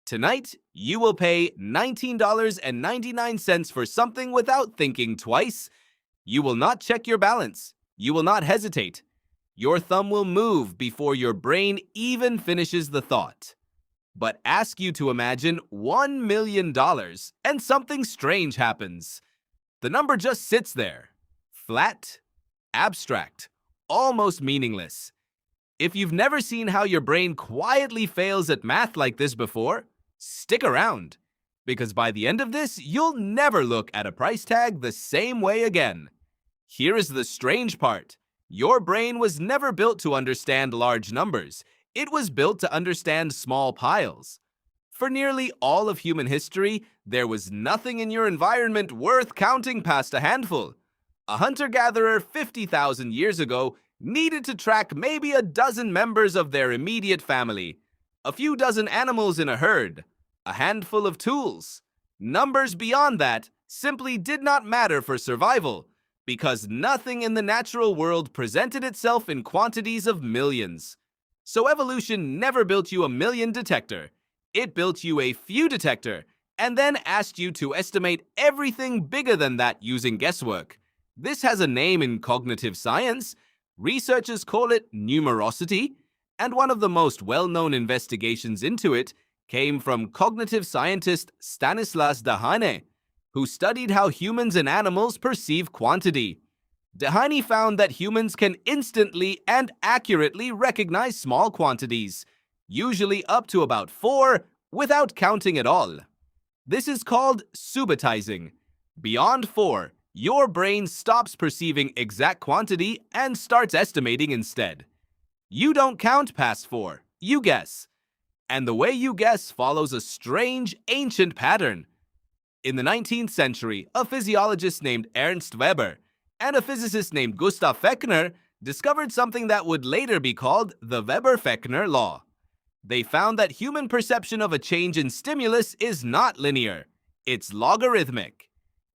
Tonight, you will pay $19.99 for something without thinking twice. You will not check your balance. You will not hesitate. Your thumb will move before your brain even finishes the thought. But ask you to imagine $1 million and something strange happens. The number just sits there, flat, abstract, almost meaningless. If you've never seen how your brain quietly fails at math like this before, stick around, because by the end of this, you'll never look at a price tag the same way again. Here is the strange part. Your brain was never built to understand large numbers. It was built to understand small piles. For nearly all of human history, there was nothing in your environment worth counting past a handful. A hunter-gatherer 50,000 years ago needed to track maybe a dozen members of their immediate family, a few dozen animals in a herd, a handful of tools. Numbers beyond that simply did not matter for survival, because nothing in the natural world presented itself in quantities of millions. So evolution never built you a million detector. It built you a few detector, and then asked you to estimate everything bigger than that using guesswork. This has a name in cognitive science. Researchers call it numerosity, and one of the most well-known investigations into it came from cognitive scientist Stanislas Dehaene, who studied how humans and animals perceive quantity. Dehaene found that humans can instantly and accurately recognize small quantities, usually up to about 4, without counting at all. This is called subitizing. Beyond 4, your brain stops perceiving exact quantity and starts estimating instead. You don't count past 4, you guess. And the way you guess follows a strange, ancient pattern. In the 19th century, a physiologist named Ernst Weber and a physicist named Gustav Fechner discovered something that would later be called the Weber-Fechner law. They found that human perception of a change in stimulus is not linear. It's logarithmic.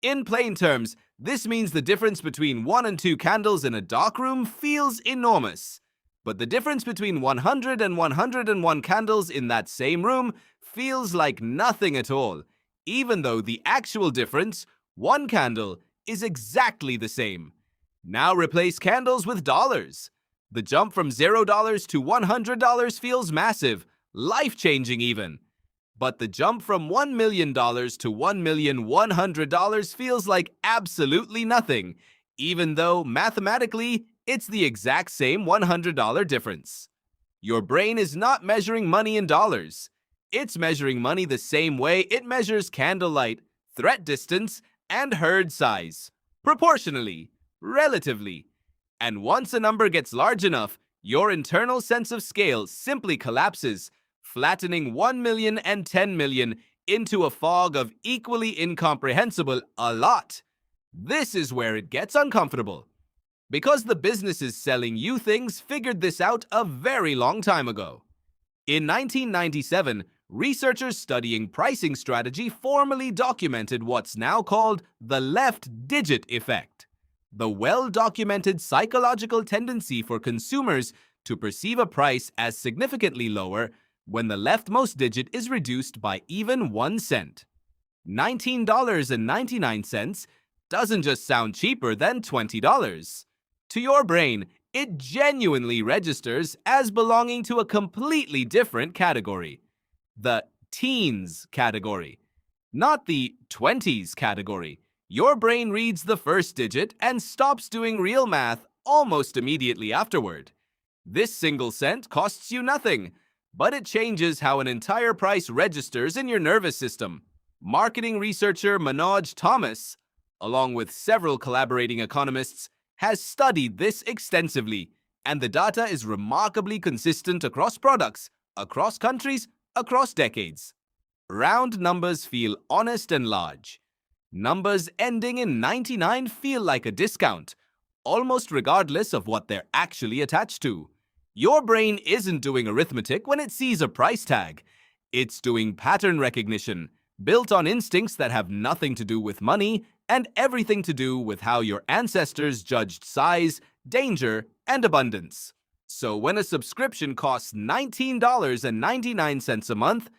In plain terms, this means the difference between 1 and 2 candles in a dark room feels enormous. But the difference between 100 and 101 candles in that same room feels like nothing at all, even though the actual difference, 1 candle, is exactly the same. Now replace candles with dollars. The jump from $0 to $100 feels massive, life-changing even. But the jump from $1 million to $1,100,000 feels like absolutely nothing, even though mathematically it's the exact same $100 difference. Your brain is not measuring money in dollars. It's measuring money the same way it measures candlelight, threat distance, and herd size. Proportionally, relatively. And once a number gets large enough, your internal sense of scale simply collapses, flattening 1 million and 10 million into a fog of equally incomprehensible a lot. This is where it gets uncomfortable. Because the businesses selling you things figured this out a very long time ago. In 1997, researchers studying pricing strategy formally documented what's now called the left digit effect, the well-documented psychological tendency for consumers to perceive a price as significantly lower when the leftmost digit is reduced by even 1 cent. $19.99 doesn't just sound cheaper than $20. To your brain, it genuinely registers as belonging to a completely different category. The teens category, not the 20s category. Your brain reads the first digit and stops doing real math almost immediately afterward. This single cent costs you nothing, but it changes how an entire price registers in your nervous system. Marketing researcher Manoj Thomas, along with several collaborating economists, has studied this extensively, and the data is remarkably consistent across products, across countries, across decades. Round numbers feel honest and large. Numbers ending in 99 feel like a discount, almost regardless of what they're actually attached to. Your brain isn't doing arithmetic when it sees a price tag. It's doing pattern recognition, built on instincts that have nothing to do with money and everything to do with how your ancestors judged size, danger, and abundance. So when a subscription costs $19.99 a month,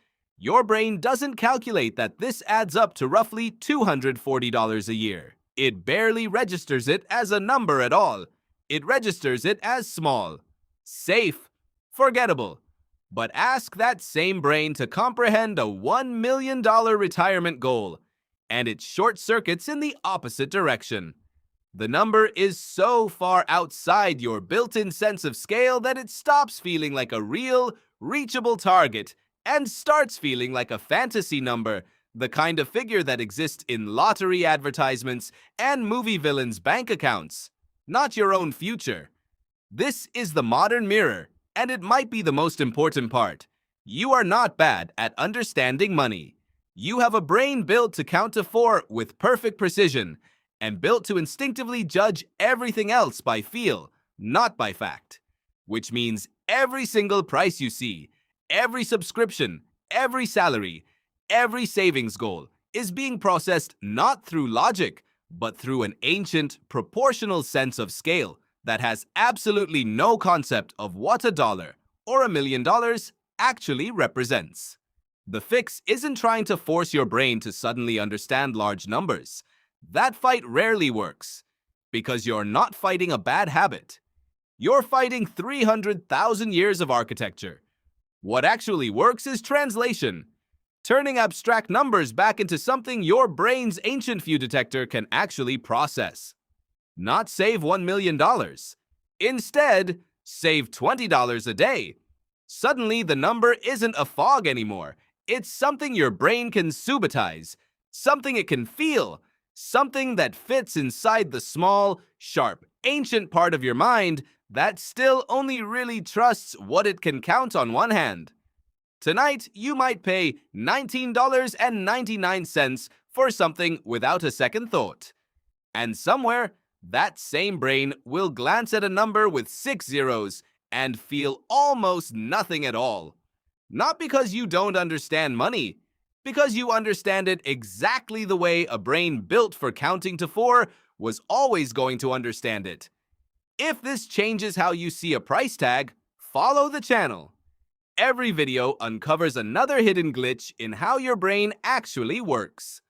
Your brain doesn't calculate that this adds up to roughly $240 a year. It barely registers it as a number at all. It registers it as small, safe, forgettable. But ask that same brain to comprehend a $1 million retirement goal, and it short circuits in the opposite direction. The number is so far outside your built-in sense of scale that it stops feeling like a real, reachable target and starts feeling like a fantasy number, the kind of figure that exists in lottery advertisements and movie villains' bank accounts, not your own future. This is the modern mirror, and it might be the most important part. You are not bad at understanding money. You have a brain built to count to 4 with perfect precision, and built to instinctively judge everything else by feel, not by fact. Which means every single price you see, every subscription, every salary, every savings goal is being processed not through logic, but through an ancient, proportional sense of scale that has absolutely no concept of what $1 or $1 million actually represents. The fix isn't trying to force your brain to suddenly understand large numbers. That fight rarely works, because you're not fighting a bad habit. You're fighting 300,000 years of architecture. What actually works is translation, turning abstract numbers back into something your brain's ancient view detector can actually process. Not save $1 million. Instead, save $20 a day. Suddenly, the number isn't a fog anymore. It's something your brain can subitize, something it can feel, something that fits inside the small, sharp, ancient part of your mind that still only really trusts what it can count on one hand. Tonight, you might pay $19.99 for something without a second thought. And somewhere, that same brain will glance at a number with 6 zeros and feel almost nothing at all. Not because you don't understand money, because you understand it exactly the way a brain built for counting to 4 was always going to understand it. If this changes how you see a price tag, follow the channel. Every video uncovers another hidden glitch in how your brain actually works.